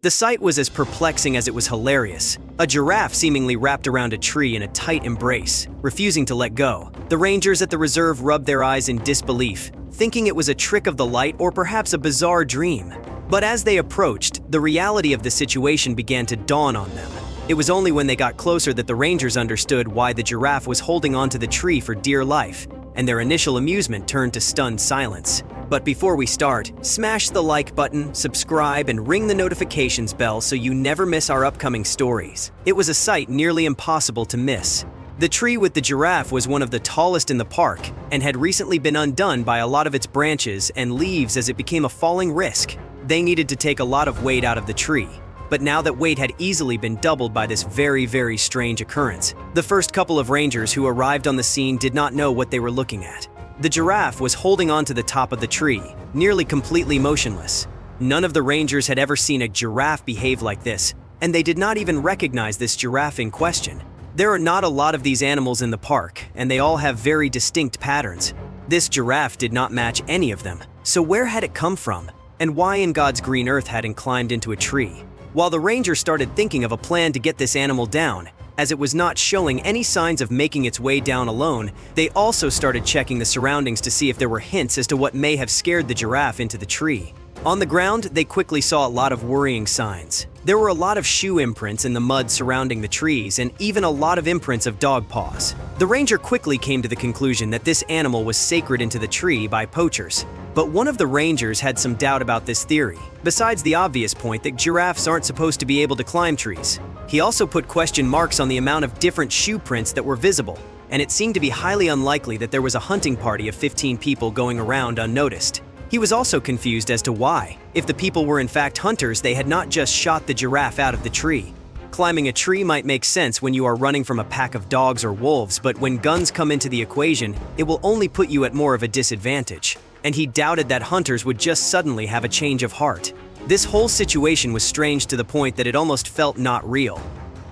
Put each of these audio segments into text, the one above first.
The sight was as perplexing as it was hilarious. A giraffe seemingly wrapped around a tree in a tight embrace, refusing to let go. The rangers at the reserve rubbed their eyes in disbelief, thinking it was a trick of the light or perhaps a bizarre dream. But as they approached, the reality of the situation began to dawn on them. It was only when they got closer that the rangers understood why the giraffe was holding onto the tree for dear life, and their initial amusement turned to stunned silence. But before we start, smash the like button, subscribe, and ring the notifications bell so you never miss our upcoming stories. It was a sight nearly impossible to miss. The tree with the giraffe was one of the tallest in the park and had recently been undone by a lot of its branches and leaves as it became a falling risk. They needed to take a lot of weight out of the tree. But now that weight had easily been doubled by this very strange occurrence, the first couple of rangers who arrived on the scene did not know what they were looking at. The giraffe was holding on to the top of the tree, nearly completely motionless. None of the rangers had ever seen a giraffe behave like this, and they did not even recognize this giraffe in question. There are not a lot of these animals in the park, and they all have very distinct patterns. This giraffe did not match any of them. So where had it come from? And why in God's green earth had it climbed into a tree? While the rangers started thinking of a plan to get this animal down, as it was not showing any signs of making its way down alone, they also started checking the surroundings to see if there were hints as to what may have scared the giraffe into the tree. On the ground, they quickly saw a lot of worrying signs. There were a lot of shoe imprints in the mud surrounding the trees and even a lot of imprints of dog paws. The ranger quickly came to the conclusion that this animal was sacred into the tree by poachers. But one of the rangers had some doubt about this theory, besides the obvious point that giraffes aren't supposed to be able to climb trees. He also put question marks on the amount of different shoe prints that were visible, and it seemed to be highly unlikely that there was a hunting party of 15 people going around unnoticed. He was also confused as to why, if the people were in fact hunters, they had not just shot the giraffe out of the tree. Climbing a tree might make sense when you are running from a pack of dogs or wolves, but when guns come into the equation, it will only put you at more of a disadvantage. And he doubted that hunters would just suddenly have a change of heart. This whole situation was strange to the point that it almost felt not real.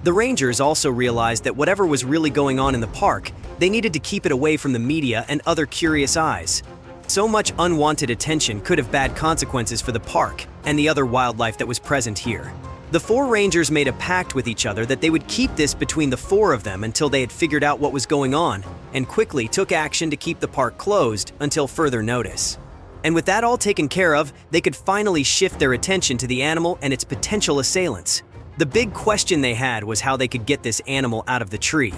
The rangers also realized that whatever was really going on in the park, they needed to keep it away from the media and other curious eyes. So much unwanted attention could have bad consequences for the park and the other wildlife that was present here. The four rangers made a pact with each other that they would keep this between the four of them until they had figured out what was going on, and quickly took action to keep the park closed until further notice. And with that all taken care of, they could finally shift their attention to the animal and its potential assailants. The big question they had was how they could get this animal out of the tree.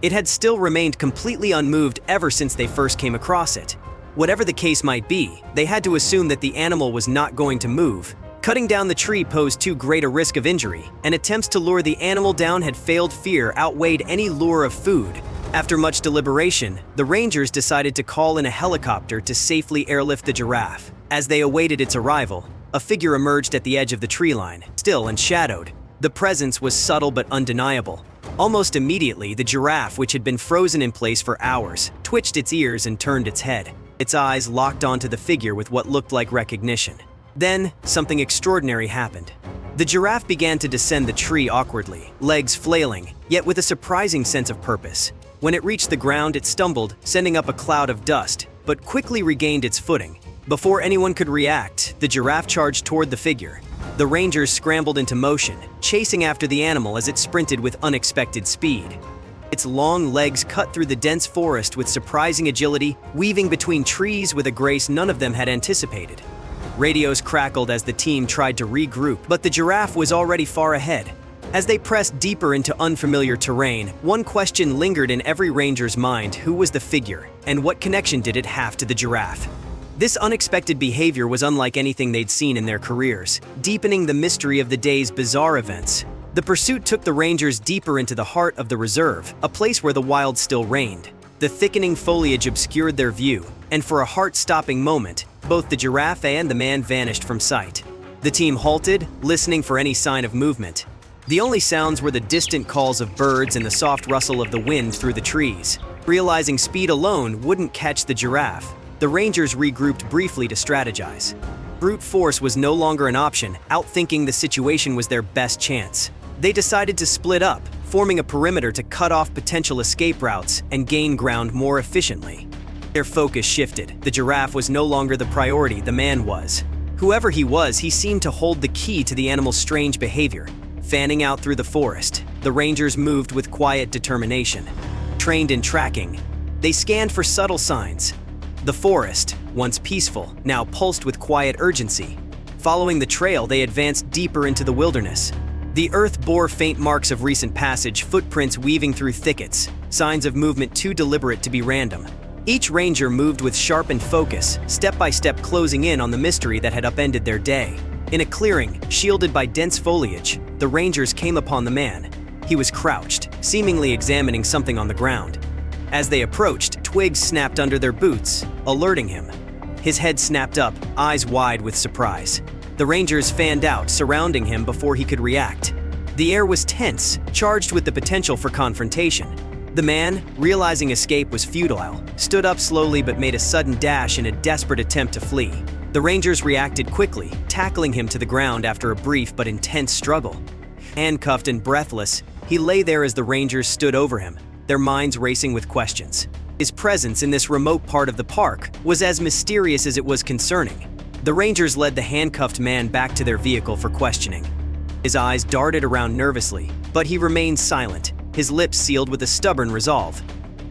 It had still remained completely unmoved ever since they first came across it. Whatever the case might be, they had to assume that the animal was not going to move. Cutting down the tree posed too great a risk of injury, and attempts to lure the animal down had failed. Fear outweighed any lure of food. After much deliberation, the rangers decided to call in a helicopter to safely airlift the giraffe. As they awaited its arrival, a figure emerged at the edge of the tree line, still and shadowed. The presence was subtle but undeniable. Almost immediately, the giraffe, which had been frozen in place for hours, twitched its ears and turned its head. Its eyes locked onto the figure with what looked like recognition. Then, something extraordinary happened. The giraffe began to descend the tree awkwardly, legs flailing, yet with a surprising sense of purpose. When it reached the ground, it stumbled, sending up a cloud of dust, but quickly regained its footing. Before anyone could react, the giraffe charged toward the figure. The rangers scrambled into motion, chasing after the animal as it sprinted with unexpected speed. Its long legs cut through the dense forest with surprising agility, weaving between trees with a grace none of them had anticipated. Radios crackled as the team tried to regroup, but the giraffe was already far ahead. As they pressed deeper into unfamiliar terrain, one question lingered in every ranger's mind: who was the figure, and what connection did it have to the giraffe? This unexpected behavior was unlike anything they'd seen in their careers, deepening the mystery of the day's bizarre events. The pursuit took the rangers deeper into the heart of the reserve, a place where the wild still reigned. The thickening foliage obscured their view, and for a heart-stopping moment, both the giraffe and the man vanished from sight. The team halted, listening for any sign of movement. The only sounds were the distant calls of birds and the soft rustle of the wind through the trees. Realizing speed alone wouldn't catch the giraffe, the rangers regrouped briefly to strategize. Brute force was no longer an option. Outthinking the situation was their best chance. They decided to split up, forming a perimeter to cut off potential escape routes and gain ground more efficiently. Their focus shifted. The giraffe was no longer the priority, the man was. Whoever he was, he seemed to hold the key to the animal's strange behavior. Fanning out through the forest, the rangers moved with quiet determination. Trained in tracking, they scanned for subtle signs. The forest, once peaceful, now pulsed with quiet urgency. Following the trail, they advanced deeper into the wilderness. The earth bore faint marks of recent passage, footprints weaving through thickets, signs of movement too deliberate to be random. Each ranger moved with sharpened focus, step by step closing in on the mystery that had upended their day. In a clearing, shielded by dense foliage, the rangers came upon the man. He was crouched, seemingly examining something on the ground. As they approached, twigs snapped under their boots, alerting him. His head snapped up, eyes wide with surprise. The rangers fanned out, surrounding him before he could react. The air was tense, charged with the potential for confrontation. The man, realizing escape was futile, stood up slowly but made a sudden dash in a desperate attempt to flee. The rangers reacted quickly, tackling him to the ground after a brief but intense struggle. Handcuffed and breathless, he lay there as the rangers stood over him, their minds racing with questions. His presence in this remote part of the park was as mysterious as it was concerning. The rangers led the handcuffed man back to their vehicle for questioning. His eyes darted around nervously, but he remained silent, his lips sealed with a stubborn resolve.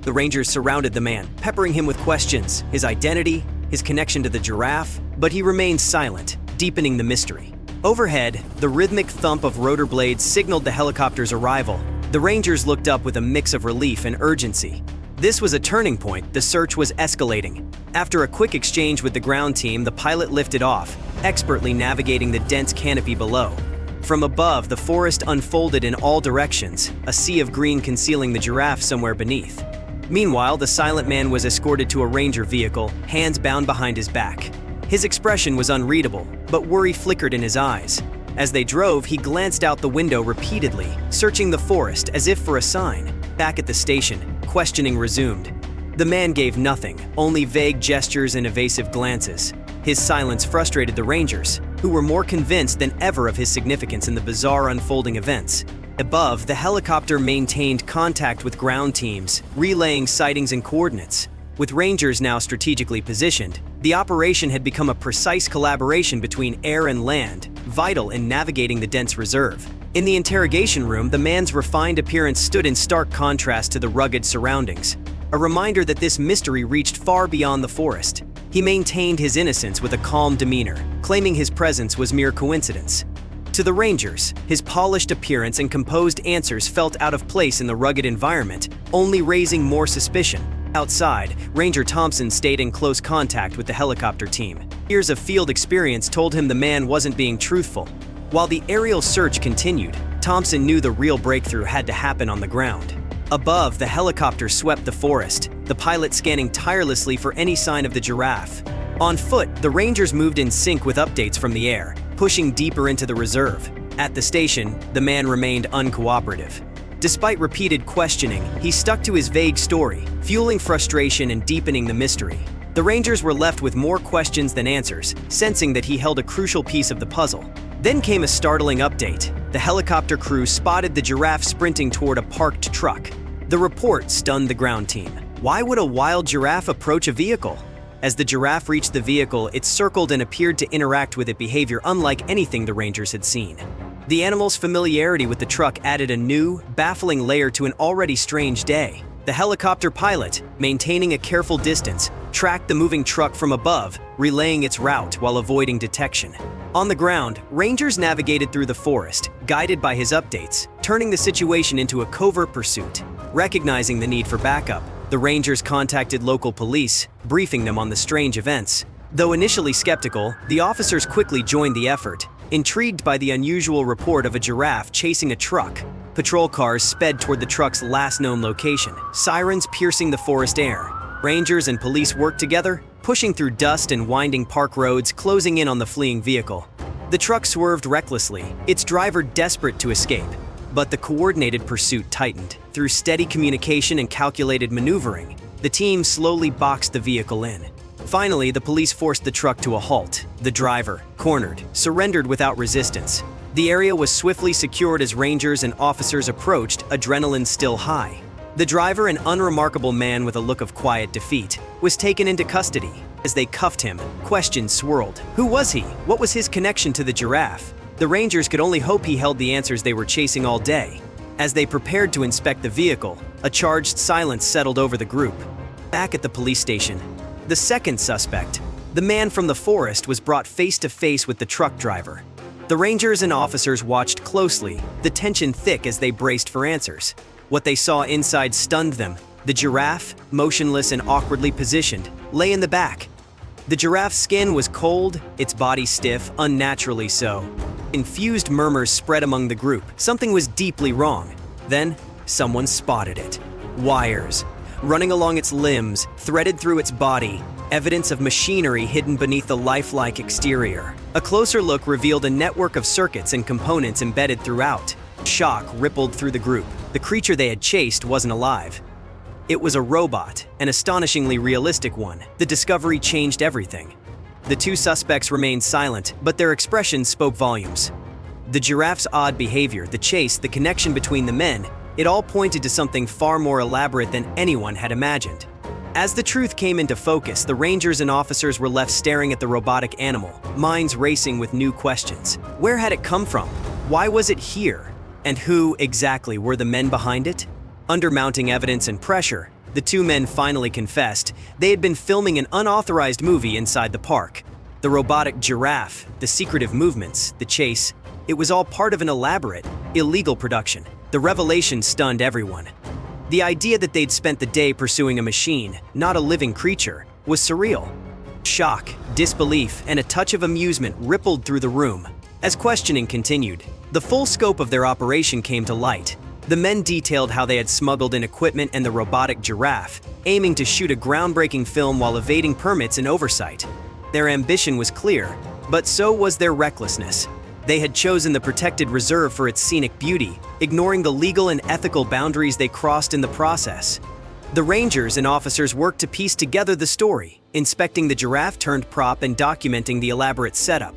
The rangers surrounded the man, peppering him with questions, his identity, his connection to the giraffe, but he remained silent, deepening the mystery. Overhead, the rhythmic thump of rotor blades signaled the helicopter's arrival. The rangers looked up with a mix of relief and urgency. This was a turning point. The search was escalating. After a quick exchange with the ground team, the pilot lifted off, expertly navigating the dense canopy below. From above, the forest unfolded in all directions, a sea of green concealing the giraffe somewhere beneath. Meanwhile, the silent man was escorted to a ranger vehicle, hands bound behind his back. His expression was unreadable, but worry flickered in his eyes. As they drove, he glanced out the window repeatedly, searching the forest as if for a sign. Back at the station, questioning resumed. The man gave nothing, only vague gestures and evasive glances. His silence frustrated the rangers, who were more convinced than ever of his significance in the bizarre unfolding events. Above, the helicopter maintained contact with ground teams, relaying sightings and coordinates. With rangers now strategically positioned, the operation had become a precise collaboration between air and land, vital in navigating the dense reserve. In the interrogation room, the man's refined appearance stood in stark contrast to the rugged surroundings, a reminder that this mystery reached far beyond the forest. He maintained his innocence with a calm demeanor, claiming his presence was mere coincidence. To the rangers, his polished appearance and composed answers felt out of place in the rugged environment, only raising more suspicion. Outside, Ranger Thompson stayed in close contact with the helicopter team. Years of field experience told him the man wasn't being truthful. While the aerial search continued, Thompson knew the real breakthrough had to happen on the ground. Above, the helicopter swept the forest, the pilot scanning tirelessly for any sign of the giraffe. On foot, the rangers moved in sync with updates from the air, pushing deeper into the reserve. At the station, the man remained uncooperative. Despite repeated questioning, he stuck to his vague story, fueling frustration and deepening the mystery. The rangers were left with more questions than answers, sensing that he held a crucial piece of the puzzle. Then came a startling update. The helicopter crew spotted the giraffe sprinting toward a parked truck. The report stunned the ground team. Why would a wild giraffe approach a vehicle? As the giraffe reached the vehicle, it circled and appeared to interact with it, behavior unlike anything the rangers had seen. The animal's familiarity with the truck added a new, baffling layer to an already strange day. The helicopter pilot, maintaining a careful distance, tracked the moving truck from above, relaying its route while avoiding detection. On the ground, rangers navigated through the forest, guided by his updates, turning the situation into a covert pursuit. Recognizing the need for backup, the rangers contacted local police, briefing them on the strange events. Though initially skeptical, the officers quickly joined the effort. Intrigued by the unusual report of a giraffe chasing a truck, patrol cars sped toward the truck's last known location, sirens piercing the forest air. Rangers and police worked together, pushing through dust and winding park roads, closing in on the fleeing vehicle. The truck swerved recklessly, its driver desperate to escape. But the coordinated pursuit tightened. Through steady communication and calculated maneuvering, the team slowly boxed the vehicle in. Finally, the police forced the truck to a halt. The driver, cornered, surrendered without resistance. The area was swiftly secured as rangers and officers approached, adrenaline still high. The driver, an unremarkable man with a look of quiet defeat, was taken into custody. As they cuffed him, questions swirled. Who was he? What was his connection to the giraffe? The Rangers could only hope he held the answers they were chasing all day. As they prepared to inspect the vehicle, a charged silence settled over the group. Back at the police station, the second suspect, the man from the forest, was brought face to face with the truck driver. The Rangers and officers watched closely, the tension thick as they braced for answers. What they saw inside stunned them. The giraffe, motionless and awkwardly positioned, lay in the back. The giraffe's skin was cold, its body stiff, unnaturally so. Confused murmurs spread among the group. Something was deeply wrong. Then, someone spotted it. Wires, running along its limbs, threaded through its body, evidence of machinery hidden beneath the lifelike exterior. A closer look revealed a network of circuits and components embedded throughout. Shock rippled through the group. The creature they had chased wasn't alive. It was a robot, an astonishingly realistic one. The discovery changed everything. The two suspects remained silent, but their expressions spoke volumes. The giraffe's odd behavior, the chase, the connection between the men, it all pointed to something far more elaborate than anyone had imagined. As the truth came into focus, the Rangers and officers were left staring at the robotic animal, minds racing with new questions. Where had it come from? Why was it here? And who, exactly, were the men behind it? Under mounting evidence and pressure, the two men finally confessed they had been filming an unauthorized movie inside the park. The robotic giraffe, the secretive movements, the chase, it was all part of an elaborate, illegal production. The revelation stunned everyone. The idea that they'd spent the day pursuing a machine, not a living creature, was surreal. Shock, disbelief, and a touch of amusement rippled through the room. As questioning continued, the full scope of their operation came to light. The men detailed how they had smuggled in equipment and the robotic giraffe, aiming to shoot a groundbreaking film while evading permits and oversight. Their ambition was clear, but so was their recklessness. They had chosen the protected reserve for its scenic beauty, ignoring the legal and ethical boundaries they crossed in the process. The Rangers and officers worked to piece together the story, inspecting the giraffe turned prop and documenting the elaborate setup.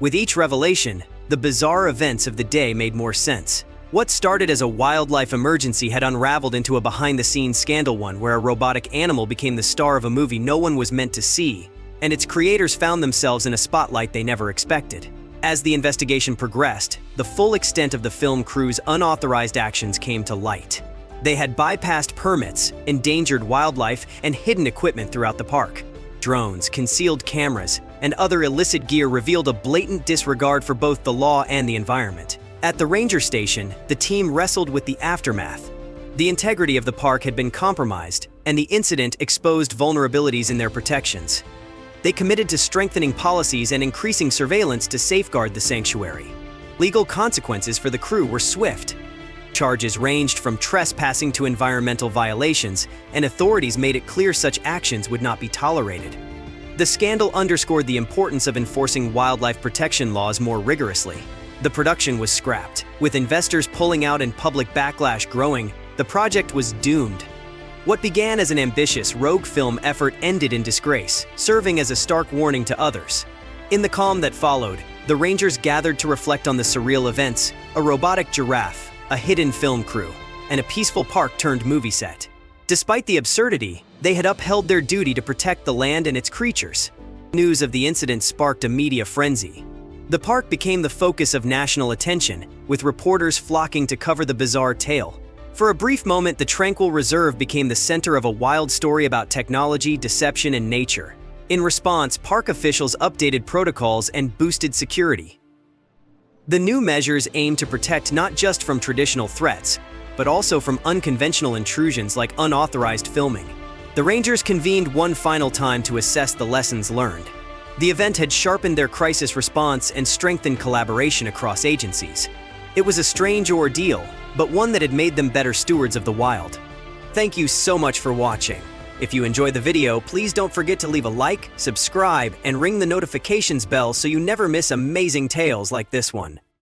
With each revelation, the bizarre events of the day made more sense. What started as a wildlife emergency had unraveled into a behind-the-scenes scandal, one where a robotic animal became the star of a movie no one was meant to see, and its creators found themselves in a spotlight they never expected. As the investigation progressed, the full extent of the film crew's unauthorized actions came to light. They had bypassed permits, endangered wildlife, and hidden equipment throughout the park. Drones, concealed cameras, and other illicit gear revealed a blatant disregard for both the law and the environment. At the ranger station, the team wrestled with the aftermath. The integrity of the park had been compromised, and the incident exposed vulnerabilities in their protections. They committed to strengthening policies and increasing surveillance to safeguard the sanctuary. Legal consequences for the crew were swift. Charges ranged from trespassing to environmental violations, and authorities made it clear such actions would not be tolerated. The scandal underscored the importance of enforcing wildlife protection laws more rigorously. The production was scrapped. With investors pulling out and public backlash growing, the project was doomed. What began as an ambitious, rogue film effort ended in disgrace, serving as a stark warning to others. In the calm that followed, the Rangers gathered to reflect on the surreal events: a robotic giraffe, a hidden film crew, and a peaceful park turned movie set. Despite the absurdity, they had upheld their duty to protect the land and its creatures. News of the incident sparked a media frenzy. The park became the focus of national attention, with reporters flocking to cover the bizarre tale. For a brief moment, the tranquil reserve became the center of a wild story about technology, deception, and nature. In response, park officials updated protocols and boosted security. The new measures aim to protect not just from traditional threats, but also from unconventional intrusions like unauthorized filming. The Rangers convened one final time to assess the lessons learned. The event had sharpened their crisis response and strengthened collaboration across agencies. It was a strange ordeal, but one that had made them better stewards of the wild. Thank you so much for watching. If you enjoyed the video, please don't forget to leave a like, subscribe, and ring the notifications bell so you never miss amazing tales like this one.